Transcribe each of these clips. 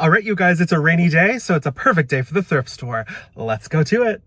All right, you guys, it's a rainy day, so it's a perfect day for the thrift store. Let's go to it.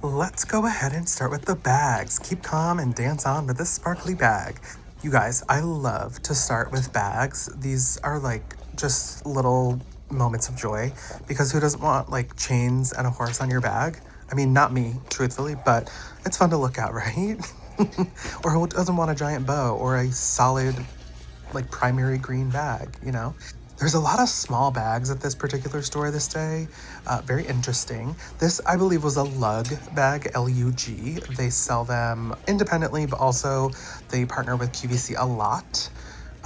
Let's go ahead and start with the bags. Keep calm and dance on with this sparkly bag. You guys, I love to start with bags. These are like just little moments of joy because who doesn't want like chains and a horse on your bag? I mean, not me, truthfully, but it's fun to look at, right? Or who doesn't want a giant bow or a solid like primary green bag, you know? There's a lot of small bags at this particular store this day. Very interesting. This, I believe, was a lug bag, L-U-G. They sell them independently, but also they partner with QVC a lot.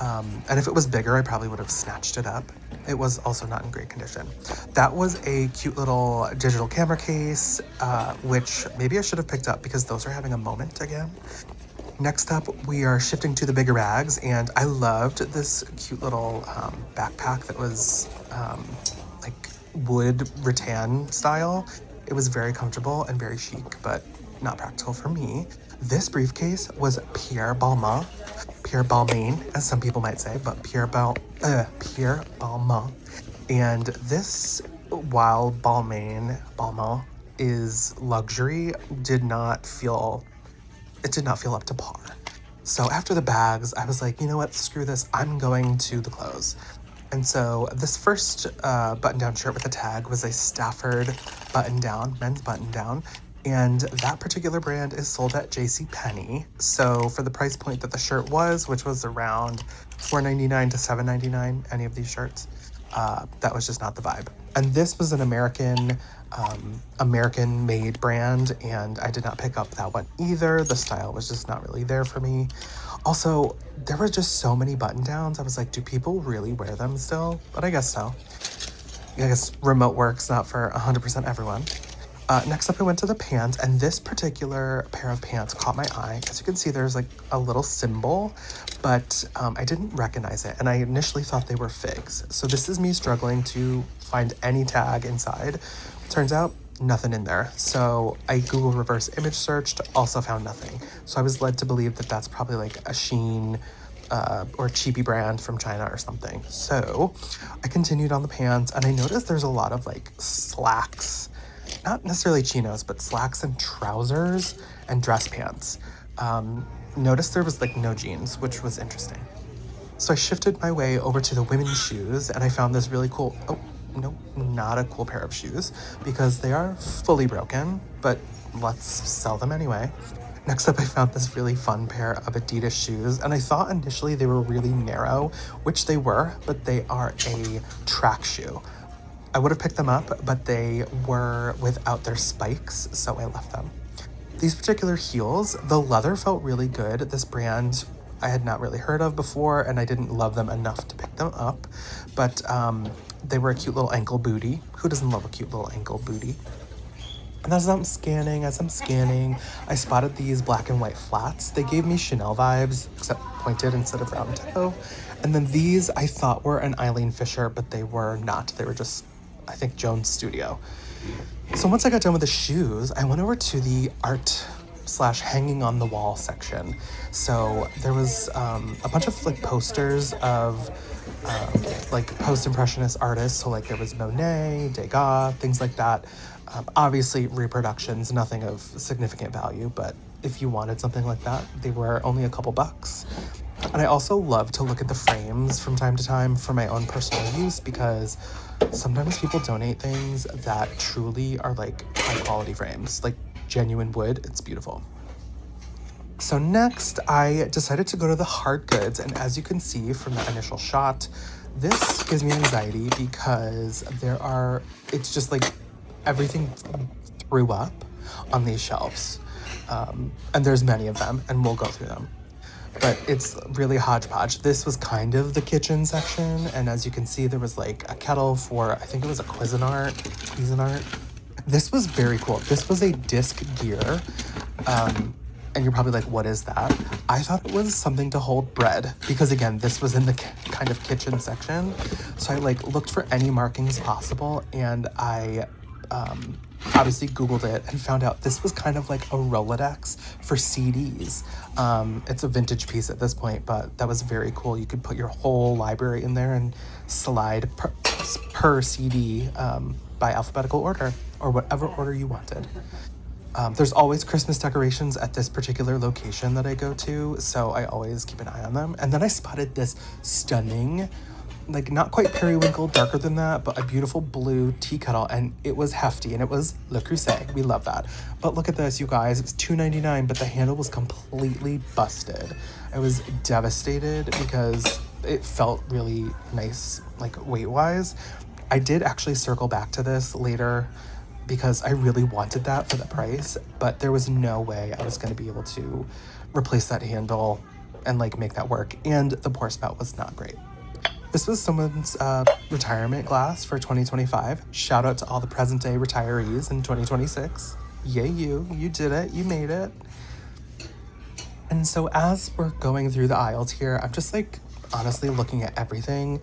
And if it was bigger, I probably would have snatched it up. It was also not in great condition. That was a cute little digital camera case, which maybe I should have picked up because those are having a moment again. Next up, we are shifting to the bigger bags, and I loved this cute little backpack that was like wood rattan style. It was very comfortable and very chic, but not practical for me. This briefcase was Pierre Balmain, as some people might say, but Pierre Balmain. And this, while Balmain is luxury, did not feel up to par. So after the bags, I was like, you know what, screw this, I'm going to the clothes. And so this first button-down shirt with a tag was a Stafford button-down, men's button-down, and that particular brand is sold at JCPenney. So for the price point that the shirt was, which was around $4.99 to $7.99, any of these shirts, that was just not the vibe. And this was an American-made brand, and I did not pick up that one either. The style was just not really there for me. Also, there were just so many button-downs. I was like, do people really wear them still? But I guess so. I guess remote work's not for 100% everyone. Next up, I went to the pants, and this particular pair of pants caught my eye. As you can see, there's like a little symbol, but I didn't recognize it, and I initially thought they were figs. So this is me struggling to find any tag inside. Turns out, nothing in there. So I Google reverse image searched, also found nothing. So I was led to believe that that's probably like a Shein or cheapy brand from China or something. So I continued on the pants, and I noticed there's a lot of like slacks, not necessarily chinos, but slacks and trousers and dress pants. Noticed there was like no jeans, which was interesting. So I shifted my way over to the women's shoes, and I found this really cool, oh, no, not a cool pair of shoes because they are fully broken, but let's sell them anyway. Next up, I found this really fun pair of Adidas shoes, and I thought initially they were really narrow, which they were, but they are a track shoe. I would have picked them up, but they were without their spikes, so I left them. These particular heels, the leather felt really good. This brand I had not really heard of before, and I didn't love them enough to pick them up, but they were a cute little ankle booty. Who doesn't love a cute little ankle booty? And as I'm scanning, I spotted these black and white flats. They gave me Chanel vibes, except pointed instead of round toe. And then these I thought were an Eileen Fisher, but they were not. They were just, I think, Jones Studio. So once I got done with the shoes, I went over to the art / hanging on the wall section. So there was a bunch of like posters of like post-impressionist artists. So like there was Monet, Degas, things like that. Obviously reproductions, nothing of significant value, but if you wanted something like that, they were only a couple bucks. And I also love to look at the frames from time to time for my own personal use because sometimes people donate things that truly are like high quality frames, like genuine wood. It's beautiful. So next, I decided to go to the hard goods, and as you can see from the initial shot, this gives me anxiety because it's just like everything threw up on these shelves. And there's many of them, and we'll go through them. But it's really hodgepodge. This was kind of the kitchen section, and as you can see, there was like a kettle for, I think it was a Cuisinart. This was very cool. This was a disc gear, and you're probably like, what is that? I thought it was something to hold bread, because again, this was in the kind of kitchen section. So I like looked for any markings possible, and I obviously Googled it and found out this was kind of like a Rolodex for CDs. It's a vintage piece at this point, but that was very cool. You could put your whole library in there and slide per CD by alphabetical order or whatever order you wanted. There's always Christmas decorations at this particular location that I go to, so I always keep an eye on them. And then I spotted this stunning, like not quite periwinkle, darker than that, but a beautiful blue tea kettle, and it was hefty, and it was Le Creuset. We love that. But look at this, you guys. It was $2.99, but the handle was completely busted. I was devastated because it felt really nice, like weight-wise. I did actually circle back to this later because I really wanted that for the price, but there was no way I was going to be able to replace that handle and like make that work. And the pour spout was not great. This was someone's retirement glass for 2025. Shout out to all the present day retirees in 2026. Yay, you did it, you made it. And so as we're going through the aisles here, I'm just like honestly looking at everything.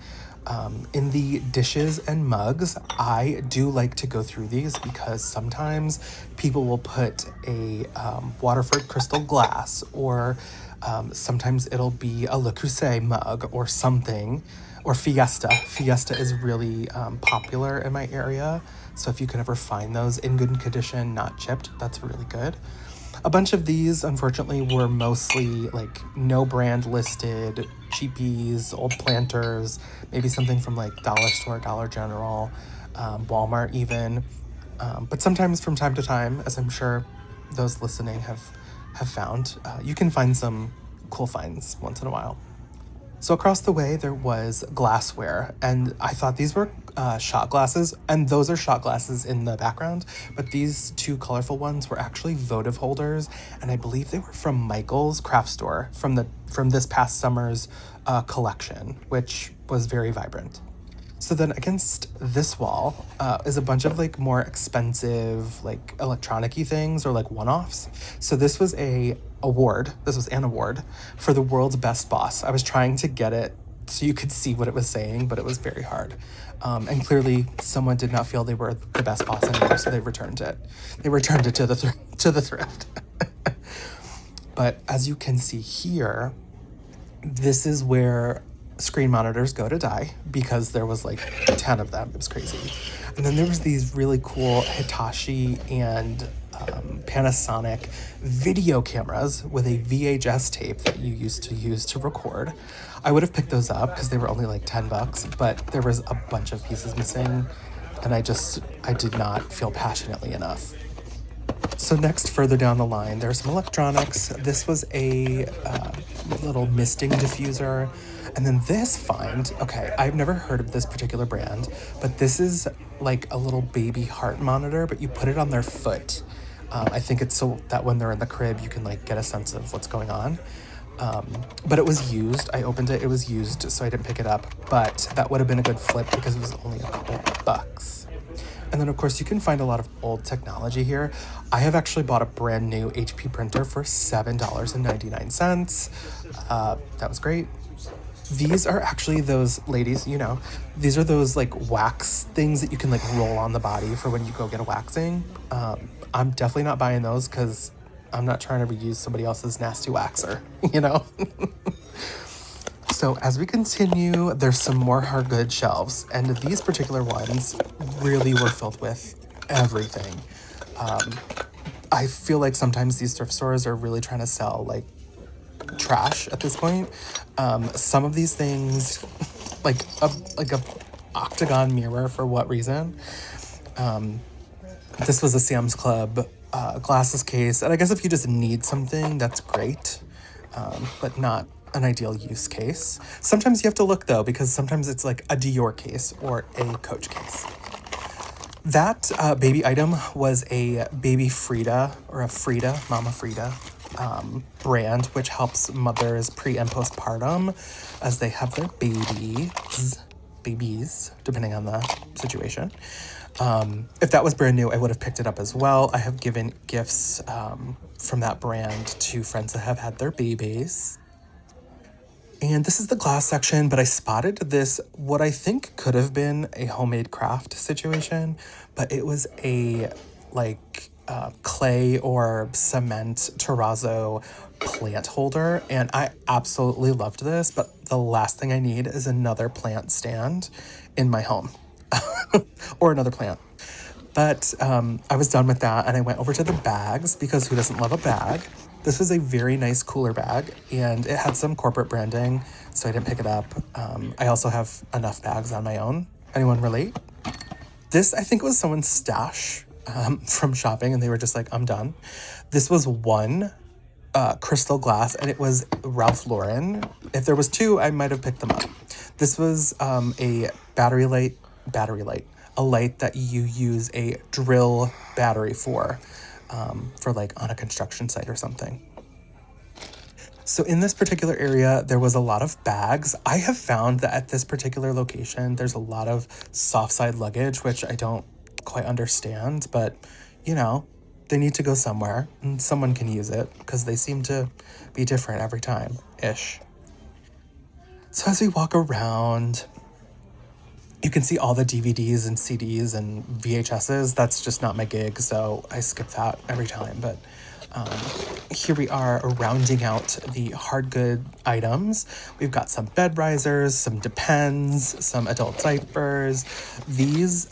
In the dishes and mugs, I do like to go through these because sometimes people will put a Waterford crystal glass, or sometimes it'll be a Le Creuset mug or something, or Fiesta. Fiesta is really popular in my area. So if you can ever find those in good condition, not chipped, that's really good. A bunch of these, unfortunately, were mostly like no brand listed, cheapies, old planters, maybe something from like Dollar Store, Dollar General, Walmart even. But sometimes from time to time, as I'm sure those listening have found, you can find some cool finds once in a while. So across the way, there was glassware, and I thought these were shot glasses, and those are shot glasses in the background, but these two colorful ones were actually votive holders, and I believe they were from Michael's craft store from this past summer's collection, which was very vibrant. So then against this wall is a bunch of like more expensive like electronic-y things or like one-offs. So this was an award for the world's best boss. I was trying to get it so you could see what it was saying, but it was very hard. And clearly someone did not feel they were the best boss anymore, so they returned it. They returned it to the thrift. But as you can see here, this is where screen monitors go to die because there was like 10 of them. It was crazy. And then there was these really cool Hitachi and Panasonic video cameras with a VHS tape that you used to use to record. I would have picked those up because they were only like $10, but there was a bunch of pieces missing, and I did not feel passionately enough. So next, further down the line, there's some electronics. This was a little misting diffuser. And then this find, okay, I've never heard of this particular brand, but this is like a little baby heart monitor, but you put it on their foot. I think it's so that when they're in the crib, you can like get a sense of what's going on. But it was used. I opened it. It was used, so I didn't pick it up. But that would have been a good flip because it was only a couple bucks. And then, of course, you can find a lot of old technology here. I have actually bought a brand new HP printer for $7.99. That was great. These are actually those, ladies, these are those like wax things that you can like roll on the body for when you go get a waxing. I'm definitely not buying those because I'm not trying to reuse somebody else's nasty waxer, So as we continue, there's some more hard goods shelves, and these particular ones really were filled with everything. I feel like sometimes these thrift stores are really trying to sell like trash at this point. Some of these things, like a octagon mirror, for what reason? This was a Sam's Club glasses case, and I guess if you just need something, that's great, but not an ideal use case. Sometimes you have to look though, because sometimes it's like a Dior case or a Coach case. That baby item was a baby Frida, or a Frida, Mama Frida brand, which helps mothers pre and postpartum as they have their babies, depending on the situation. If that was brand new, I would have picked it up as well. I have given gifts from that brand to friends that have had their babies. And this is the glass section, but I spotted this, what I think could have been a homemade craft situation, but it was a clay or cement terrazzo plant holder, and I absolutely loved this, but the last thing I need is another plant stand in my home. or another plant. But I was done with that and I went over to the bags because who doesn't love a bag? This was a very nice cooler bag and it had some corporate branding, so I didn't pick it up. I also have enough bags on my own. Anyone relate? This, I think, was someone's stash from shopping and they were just like, I'm done. This was one crystal glass and it was Ralph Lauren. If there was two, I might have picked them up. This was a battery light, a light that you use a drill battery for like on a construction site or something. So in this particular area, there was a lot of bags. I have found that at this particular location, there's a lot of soft side luggage, which I don't quite understand, but you know, they need to go somewhere and someone can use it because they seem to be different every time-ish. So as we walk around, you can see all the DVDs and CDs and VHSs. That's just not my gig, so I skip that every time. But here we are rounding out the hard good items. We've got some bed risers, some Depends, some adult diapers. These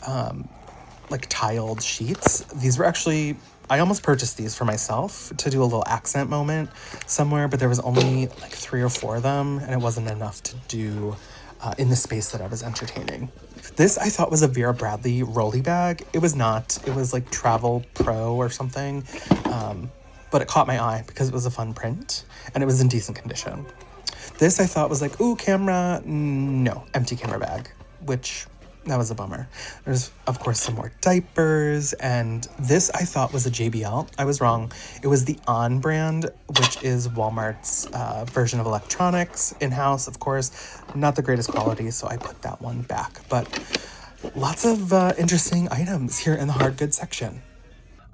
like tiled sheets. These were actually, I almost purchased these for myself to do a little accent moment somewhere, but there was only like 3 or 4 of them and it wasn't enough to do in the space that I was entertaining. This I thought was a Vera Bradley rolly bag. It was not. It was like Travel Pro or something, but it caught my eye because it was a fun print and it was in decent condition. This I thought was like, ooh, camera. No, empty camera bag, which that was a bummer. There's, of course, some more diapers, and this I thought was a JBL. I was wrong. It was the On brand, which is Walmart's version of electronics, in-house, of course. Not the greatest quality, so I put that one back. But lots of interesting items here in the hard goods section.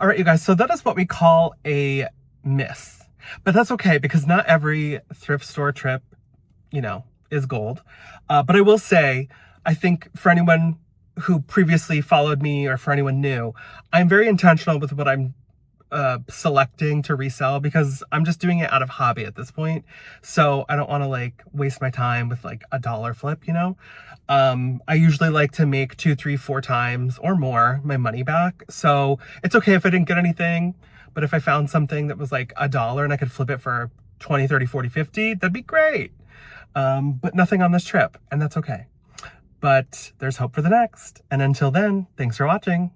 All right, you guys, so that is what we call a miss. But that's okay, because not every thrift store trip, you know, is gold. But I will say, I think for anyone who previously followed me or for anyone new, I'm very intentional with what I'm selecting to resell because I'm just doing it out of hobby at this point. So I don't want to like waste my time with like a dollar flip, you know? I usually like to make 2, 3, 4 times or more my money back. So it's okay if I didn't get anything, but if I found something that was like $1 and I could flip it for 20, 30, 40, 50, that'd be great. But nothing on this trip, and that's okay. But there's hope for the next. And until then, thanks for watching.